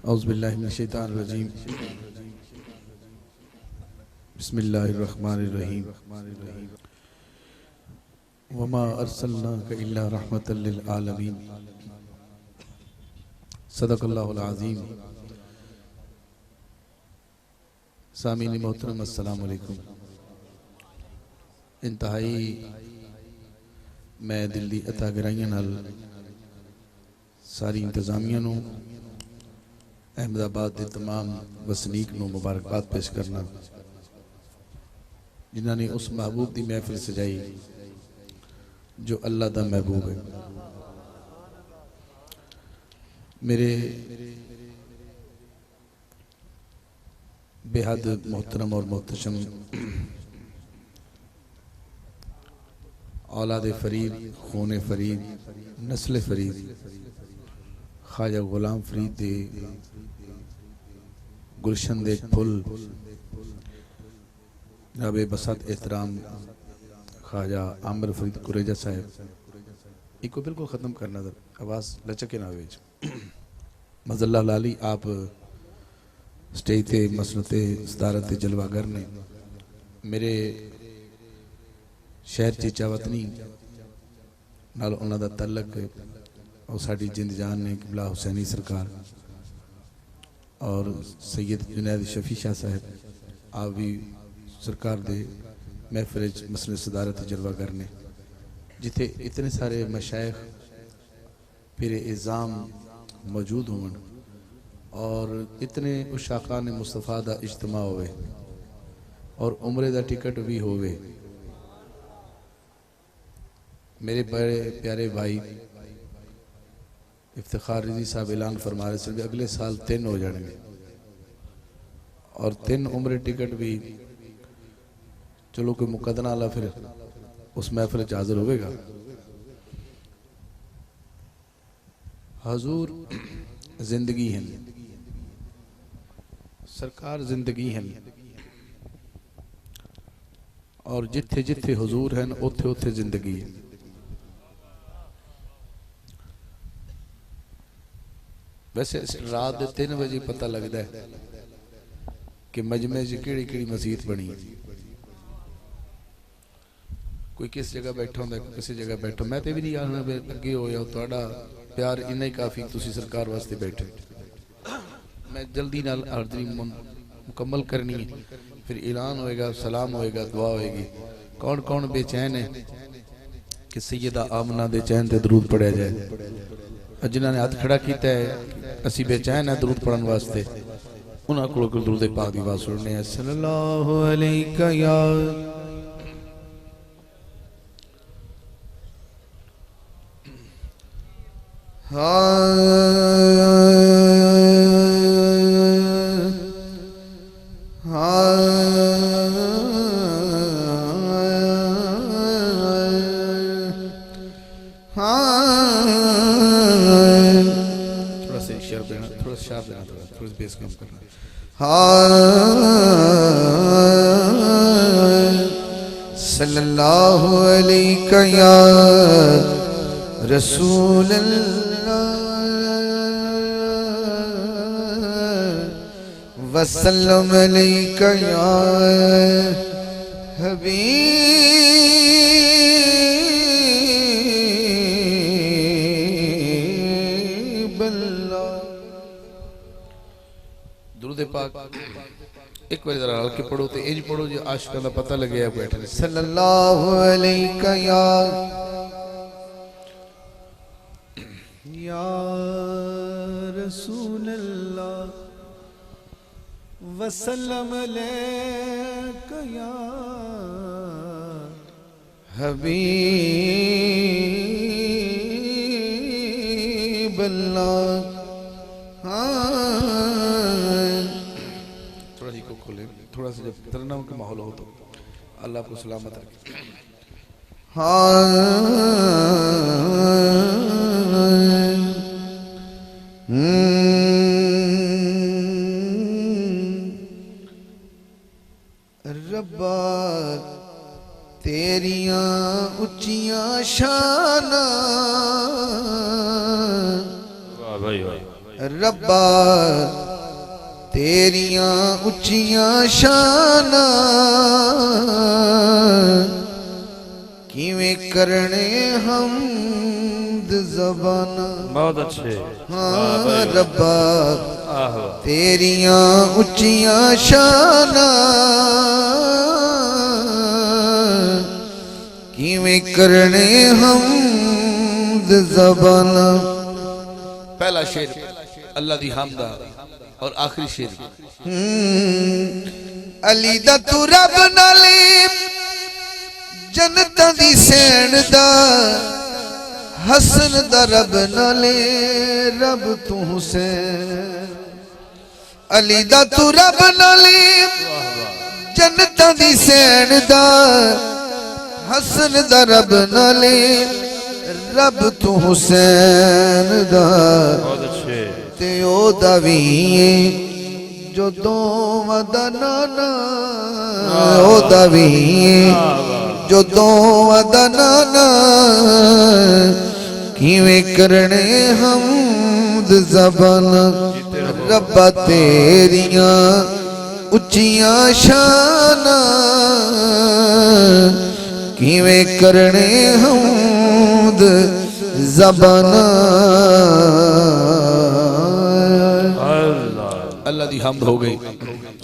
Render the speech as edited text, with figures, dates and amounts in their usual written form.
औज़ुबिल्लाहि मिनश्शैतानिर्रजीम बिस्मिल्लाहिर्रहमानिर्रहीम वमा अर्सलनाका इल्ला रहमतल लिल आलमीन सदक़ल्लाहुल अज़ीम। सामीन मोहतरम अस्सलाम वालेकुम। इंतहाई मैं दिल्ली अता गिराइयां नाल सारी इंतजामिया नूं अहमदाबाद के तमाम वसनीक नूं मुबारकबाद पेश करना जिन्होंने उस महबूब की महफिल सजाई जो अल्लाह का महबूब है। मेरे बेहद मोहतरम और मोहतशम औलाद फरीद, खून फरीद, नस्ल फरीद, ख्वाजा गुलाम फरीद दे गुलशन दे फुल जनाब बसत एहतराम ख्वाजा आमिर फरीद कुरेजा साहब इको बिल्कुल ख़त्म करना था, आवाज़ लचके ना वेच मज़ल्ला लाली आप स्टेज ते मसनते सदारत जलवागर ने मेरे शहर चीचा वतनी नाल उन्हां दा तलक और साड़ी जिंद जान ने किबला हुसैनी सरकार और सैयद जुनैद शफी शाह साहब आप भी सरकार दे महफिल मसले सदारत जलवागर ने जिथे इतने सारे मशाइख फिर इज़ाम मौजूद होवन और इतने उशाका ने मुस्तफ़ा दा इज्तिमा होवे और उम्रे दा टिकट भी होवे। मेरे बड़े प्यारे भाई इफ्तिखार रिजी साहब ऐलान फरमा रहे थे अगले साल 3 हो जाएंगे और 3 उम्र टिकट भी चलो कोई मुकदना अल्लाह फिर उस महफिल च हाजिर होगा। हजूर जिंदगी है, सरकार जिंदगी है और जिथे जिथे हुजूर हैं उथे उथे जिंदगी है। वैसे रात के 3 बजे पता लगता है कि मजमे च केड़ी केड़ी मसीत बनी, कोई किस जगह बैठा होंगे किसी जगह बैठो। मैं तो भी नहीं आना अगे हो जाओ, थोड़ा प्यार इन्ना ही काफ़ी, तुसी सरकार वास्ते बैठे। मैं जल्दी नाल हाज़री मुकम्मल करनी है, फिर ऐलान होएगा, सलाम होएगा, दुआ होएगी। कौन कौन बेचैन है कि सैयदा आमना दे चैन ते दरूद पढ़िया जाए। जिन्होंने हाथ खड़ा किया है असी बेचैन है दरूद पढ़न वास्ते, उन्होंने को दरूद पाक दी आवाज़ सुनने हैं। सल्लल्लाहु अलैका या सल्लल्लाहु अलैका या रसूल अल्लाह वसल्लम अलैका या हबीब अल्लाह। दुरूद पाक एक बार जरा हल्के पढ़ो तो इंज पढ़ो जो आशिकों का पता लगे आप बैठे ने। सल्लल्लाहु अलैका या रसूल अल्लाह वसल्लम अलैका या हबीब अल्लाह। थोड़ा सा जब तरन्नुम का माहौल हो तो अल्लाह आपको सलामत रखे। रब्बा तेरियां उच्चियां शाना वाह भाई वाह रब्बा तेरियां उच्चियां शाना किवें करने हमद ज़बाना। बहुत अच्छे। हाँ रब्बा आहो तेरियां उच्चियां शाना किवें करने हमद ज़बाना। पहला शेर अल्लाह दी हमदा और आखिरी शेर अली दा तू रब नाले जन्नतां दी सैन दा हसन दा रब नाले रब तू हुसैन। अली दा तू रब नाले जन्नतां दी सैन दा हसन दा रब नाले रब तू हुसैन दा। बहुत अच्छे। ते ओ दवी जो दोवां दा नाना ओ दवी जो दोवां दा नाना किवें करने हमद ज़बाना। रब्बा तेरियां उच्चियां शाना किवें करने हमद ज़बाना। अल्लाह अल्लाह दी हमद हो गई।